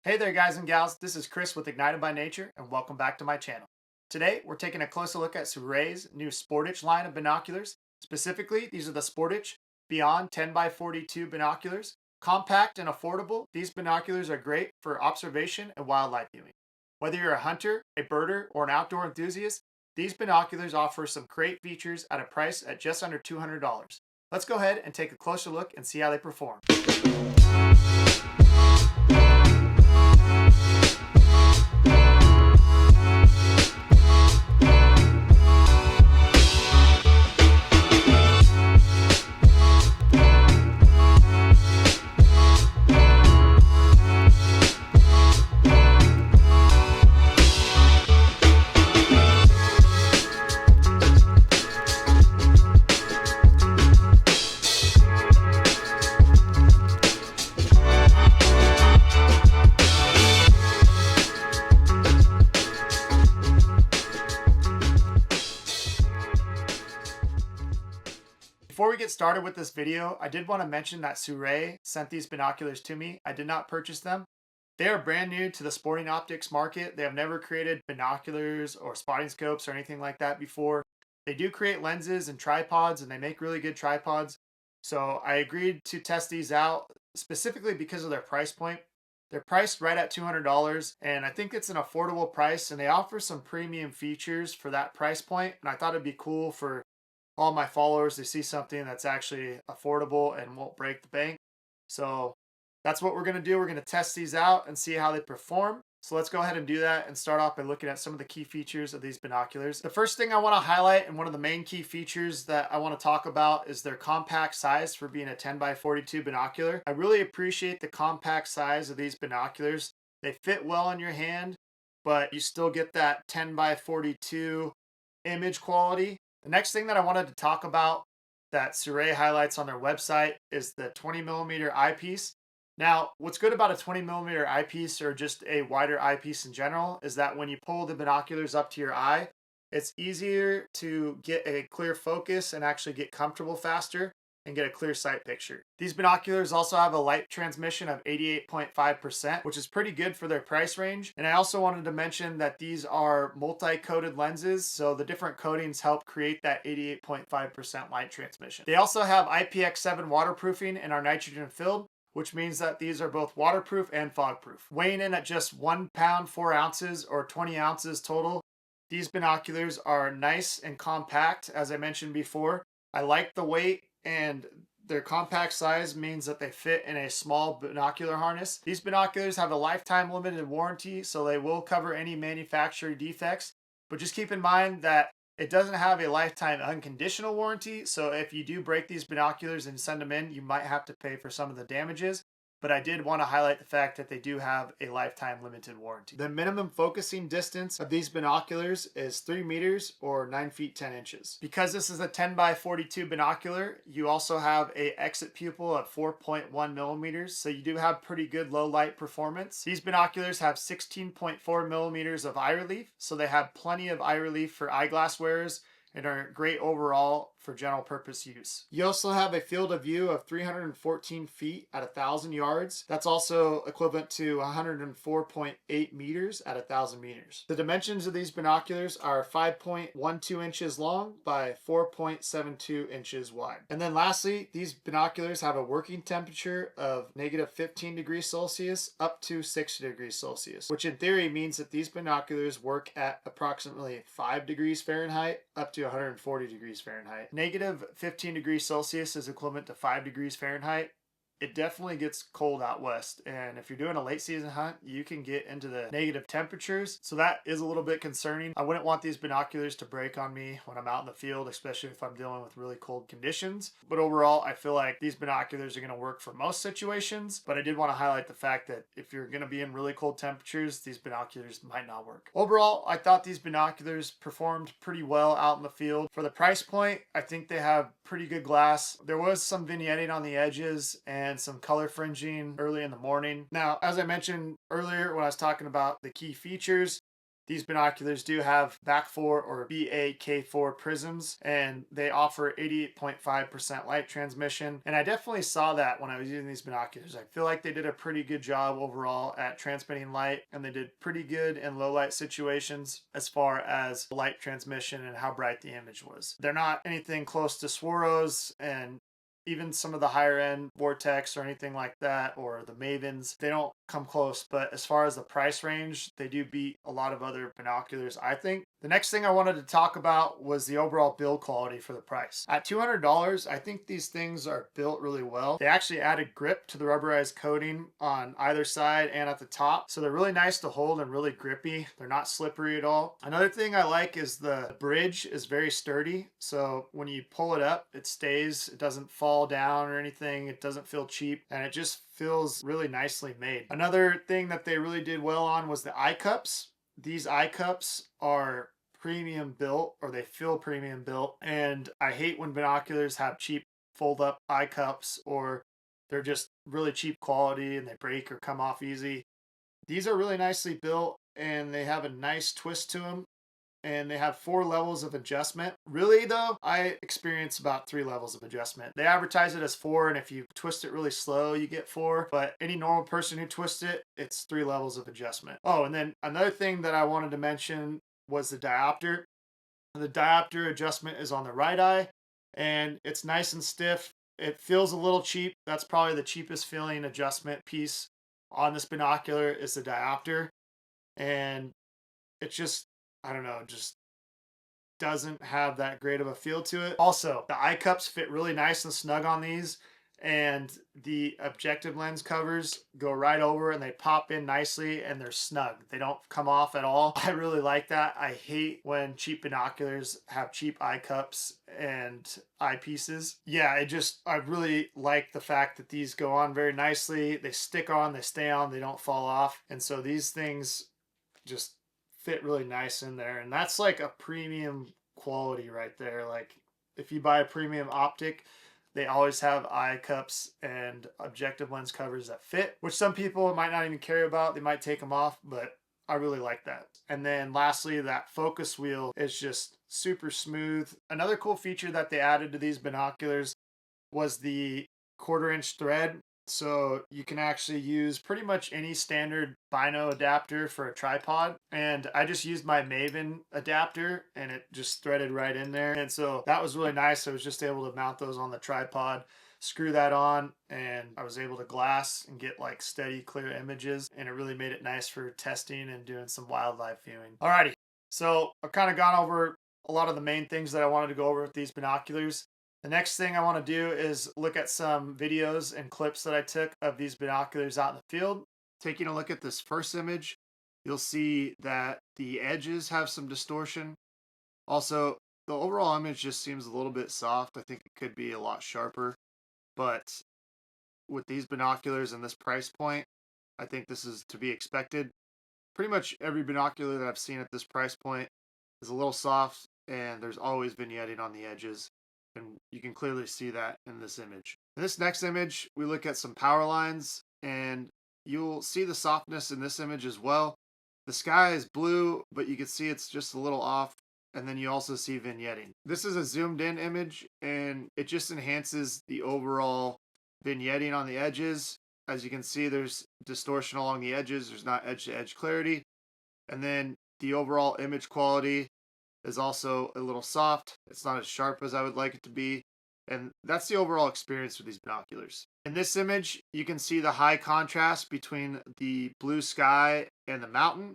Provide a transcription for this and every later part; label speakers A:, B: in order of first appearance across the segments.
A: Hey there guys and gals, this is Chris with Ignited by Nature and welcome back to my channel. Today we're taking a closer look at SIRUI's new Sportage line of binoculars. Specifically, these are the Sportage Beyond 10x42 binoculars. Compact and affordable, these binoculars are great for observation and wildlife viewing. Whether you're a hunter, a birder, or an outdoor enthusiast, these binoculars offer some great features at a price at just under $200. Let's go ahead and take a closer look and see how they perform. Before we get started with this video, I did want to mention that SIRUI sent these binoculars to me. I did not purchase them. They are brand new to the sporting optics market. They have never created binoculars or spotting scopes or anything like that before. They do create lenses and tripods, and they make really good tripods. So I agreed to test these out specifically because of their price point. They're priced right at $200, and I think it's an affordable price, and they offer some premium features for that price point. And I thought it'd be cool for all my followers to see something that's actually affordable and won't break the bank. So that's what we're going to do. We're going to test these out and see how they perform. So let's go ahead and do that and start off by looking at some of the key features of these binoculars. The first thing I want to highlight, and one of the main key features that I want to talk about, is their compact size for being a 10x42 binocular. I really appreciate the compact size of these binoculars. They fit well in your hand, but you still get that 10x42 image quality. The next thing that I wanted to talk about that SIRUI highlights on their website is the 20mm eyepiece. Now, what's good about a 20mm eyepiece, or just a wider eyepiece in general, is that when you pull the binoculars up to your eye, it's easier to get a clear focus and actually get comfortable faster and get a clear sight picture. These binoculars also have a light transmission of 88.5%, which is pretty good for their price range. And I also wanted to mention that these are multi-coated lenses, so the different coatings help create that 88.5% light transmission. They also have IPX7 waterproofing and are nitrogen filled, which means that these are both waterproof and fog proof. Weighing in at just 1 pound 4 ounces or 20 ounces total, these binoculars are nice and compact. As I mentioned before, I like the weight, and their compact size means that they fit in a small binocular harness. These binoculars have a lifetime limited warranty, so they will cover any manufacturer defects. But just keep in mind that it doesn't have a lifetime unconditional warranty. So if you do break these binoculars and send them in, you might have to pay for some of the damages. But I did want to highlight the fact that they do have a lifetime limited warranty. The minimum focusing distance of these binoculars is 3 meters or 9 feet 10 inches. Because this is a 10x42 binocular, you also have a exit pupil of 4.1 millimeters, so you do have pretty good low light performance. These binoculars have 16.4 millimeters of eye relief, so they have plenty of eye relief for eyeglass wearers and are great overall for general purpose use. You also have a field of view of 314 feet at 1,000 yards. That's also equivalent to 104.8 meters at 1,000 meters. The dimensions of these binoculars are 5.12 inches long by 4.72 inches wide. And then lastly, these binoculars have a working temperature of -15 degrees Celsius up to 60 degrees Celsius, which in theory means that these binoculars work at approximately 5 degrees Fahrenheit up to 140 degrees Fahrenheit. -15 degrees Celsius is equivalent to 5 degrees Fahrenheit. It definitely gets cold out west, and if you're doing a late season hunt, you can get into the negative temperatures, so that is a little bit concerning. I wouldn't want these binoculars to break on me when I'm out in the field, especially if I'm dealing with really cold conditions. But overall, I feel like these binoculars are going to work for most situations, but I did want to highlight the fact that if you're going to be in really cold temperatures, these binoculars might not work. Overall, I thought these binoculars performed pretty well out in the field. For the price point, I think they have pretty good glass. There was some vignetting on the edges and some color fringing early in the morning. Now, as I mentioned earlier when I was talking about the key features, these binoculars do have BAK4 or BAK4 prisms, and they offer 88.5% light transmission. And I definitely saw that when I was using these binoculars. I feel like they did a pretty good job overall at transmitting light, and they did pretty good in low light situations as far as light transmission and how bright the image was. They're not anything close to Swaros and even some of the higher end Vortex or anything like that, or the Mavens, they don't come close. But as far as the price range, they do beat a lot of other binoculars, I think. The next thing I wanted to talk about was the overall build quality for the price. At $200, I think these things are built really well. They actually added grip to the rubberized coating on either side and at the top. So they're really nice to hold and really grippy. They're not slippery at all. Another thing I like is the bridge is very sturdy. So when you pull it up, it stays. It doesn't fall down or anything. It doesn't feel cheap, and it just feels really nicely made. Another thing that they really did well on was the eye cups. These eye cups are premium built, or they feel premium built, and I hate when binoculars have cheap fold up eye cups, or they're just really cheap quality and they break or come off easy. These are really nicely built, and they have a nice twist to them, and they have 4 levels of adjustment. Really though, I experience about 3 levels of adjustment. They advertise it as 4, and if you twist it really slow, you get 4, but any normal person who twists it, it's 3 levels of adjustment. Oh, and then another thing that I wanted to mention was the diopter. The diopter adjustment is on the right eye, and it's nice and stiff. It feels a little cheap. That's probably the cheapest feeling adjustment piece on this binocular is the diopter. And it just, I don't know, just doesn't have that great of a feel to it. Also, the eye cups fit really nice and snug on these, and the objective lens covers go right over and they pop in nicely and they're snug. They don't come off at all. I really like that. I hate when cheap binoculars have cheap eye cups and eyepieces. Yeah, I really like the fact that these go on very nicely. They stick on, they stay on, they don't fall off. And so these things just fit really nice in there, and that's like a premium quality right there. Like if you buy a premium optic, they always have eye cups and objective lens covers that fit, which some people might not even care about. They might take them off, but I really like that. And then lastly, that focus wheel is just super smooth. Another cool feature that they added to these binoculars was the 1/4 inch thread. So you can actually use pretty much any standard Bino adapter for a tripod. And I just used my Maven adapter and it just threaded right in there. And so that was really nice. I was just able to mount those on the tripod, screw that on, and I was able to glass and get like steady, clear images. And it really made it nice for testing and doing some wildlife viewing. Alrighty, so I've kind of gone over a lot of the main things that I wanted to go over with these binoculars. The next thing I want to do is look at some videos and clips that I took of these binoculars out in the field. Taking a look at this first image, you'll see that the edges have some distortion. Also, the overall image just seems a little bit soft. I think it could be a lot sharper, but with these binoculars and this price point, I think this is to be expected. Pretty much every binocular that I've seen at this price point is a little soft, and there's always vignetting on the edges. And you can clearly see that in this image. In this next image, we look at some power lines, and you'll see the softness in this image as well. The sky is blue, but you can see it's just a little off. And then you also see vignetting. This is a zoomed in image, and it just enhances the overall vignetting on the edges. As you can see, there's distortion along the edges. There's not edge to edge clarity. And then the overall image quality is also a little soft. It's not as sharp as I would like it to be. And that's the overall experience with these binoculars. In this image, you can see the high contrast between the blue sky and the mountain.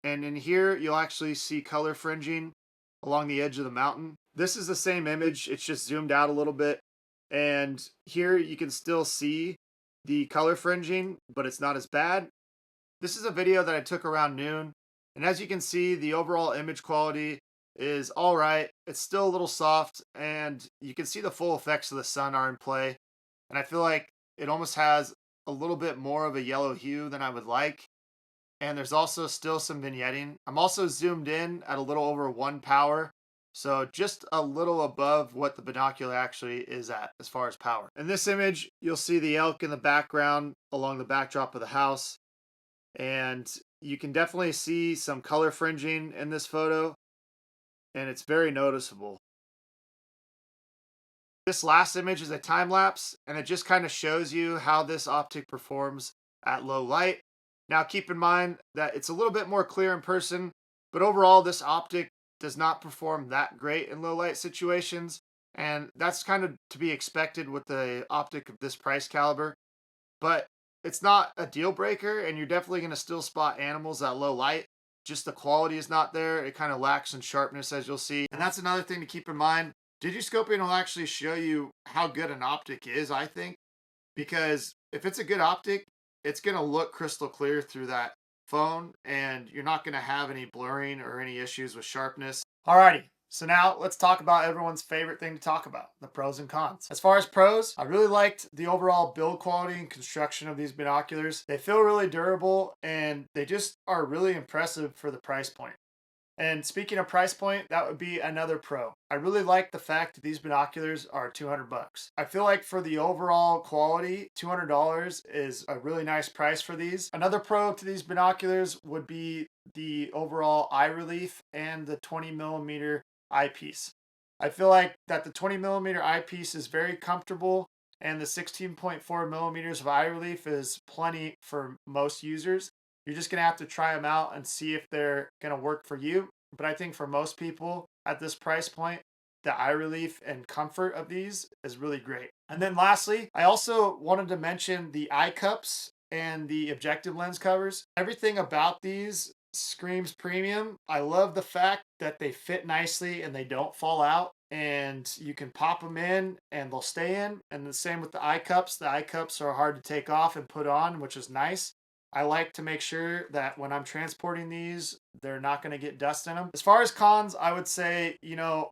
A: And in here, you'll actually see color fringing along the edge of the mountain. This is the same image. It's just zoomed out a little bit. And here you can still see the color fringing, but it's not as bad. This is a video that I took around noon. And as you can see, the overall image quality is all right. It's still a little soft, and you can see the full effects of the sun are in play. And I feel like it almost has a little bit more of a yellow hue than I would like. And there's also still some vignetting. I'm also zoomed in at a little over 1 power. So just a little above what the binocular actually is at as far as power. In this image, you'll see the elk in the background along the backdrop of the house. And you can definitely see some color fringing in this photo, and it's very noticeable. This last image is a time lapse, and it just kind of shows you how this optic performs at low light. Now, keep in mind that it's a little bit more clear in person, but overall, this optic does not perform that great in low light situations, and that's kind of to be expected with the optic of this price caliber. But it's not a deal breaker, and you're definitely going to still spot animals at low light. Just the quality is not there. It kind of lacks in sharpness, as you'll see. And that's another thing to keep in mind. Digiscoping will actually show you how good an optic is, I think, because if it's a good optic, it's going to look crystal clear through that phone, and you're not going to have any blurring or any issues with sharpness. Alrighty, so now let's talk about everyone's favorite thing to talk about, the pros and cons. As far as pros, I really liked the overall build quality and construction of these binoculars. They feel really durable, and they just are really impressive for the price point. And speaking of price point, that would be another pro. I really like the fact that these binoculars are 200 bucks. I feel like for the overall quality, $200 is a really nice price for these. Another pro to these binoculars would be the overall eye relief and the 20 millimeter eyepiece. I feel like that the 20 millimeter eyepiece is very comfortable, and the 16.4 millimeters of eye relief is plenty for most users. You're just going to have to try them out and see if they're going to work for you. But I think for most people at this price point, the eye relief and comfort of these is really great. And then lastly, I also wanted to mention the eye cups and the objective lens covers. Everything about these screams premium. I love the fact that they fit nicely and they don't fall out. And you can pop them in and they'll stay in. And the same with the eye cups. The eye cups are hard to take off and put on, which is nice. I like to make sure that when I'm transporting these, they're not going to get dust in them. As far as cons, I would say,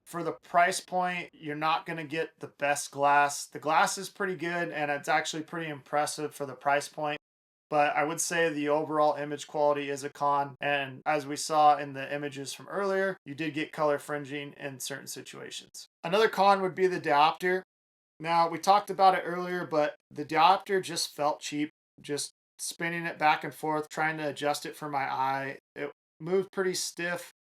A: for the price point, you're not going to get the best glass. The glass is pretty good, and it's actually pretty impressive for the price point. But I would say the overall image quality is a con. And as we saw in the images from earlier, you did get color fringing in certain situations. Another con would be the diopter. Now, we talked about it earlier, but the diopter just felt cheap. Just spinning it back and forth, trying to adjust it for my eye. It moved pretty stiff,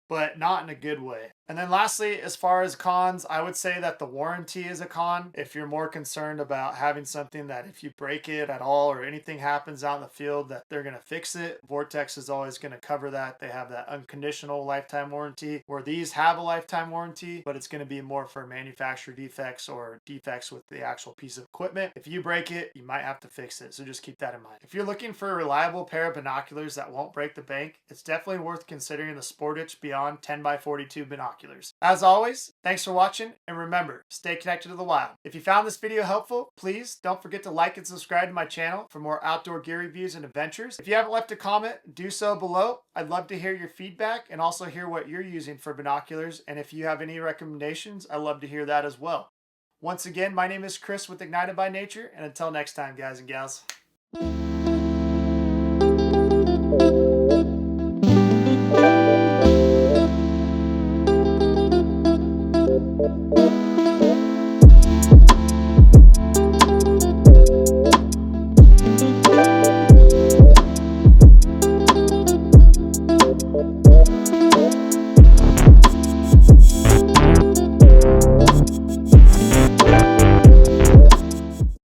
A: but not in a good way. And then lastly, as far as cons, I would say that the warranty is a con. If you're more concerned about having something that if you break it at all or anything happens out in the field that they're going to fix it, Vortex is always going to cover that. They have that unconditional lifetime warranty, where these have a lifetime warranty, but it's going to be more for manufacturer defects or defects with the actual piece of equipment. If you break it, you might have to fix it, so just keep that in mind. If you're looking for a reliable pair of binoculars that won't break the bank, it's definitely worth considering the SIRUI Beyond 10x42 binoculars. As always, thanks for watching, and remember, stay connected to the wild. If you found this video helpful, please don't forget to like and subscribe to my channel for more outdoor gear reviews and adventures. If you haven't left a comment, do so below. I'd love to hear your feedback and also hear what you're using for binoculars, and if you have any recommendations, I'd love to hear that as well. Once again, my name is Chris with Ignited by Nature, and until next time, guys and gals.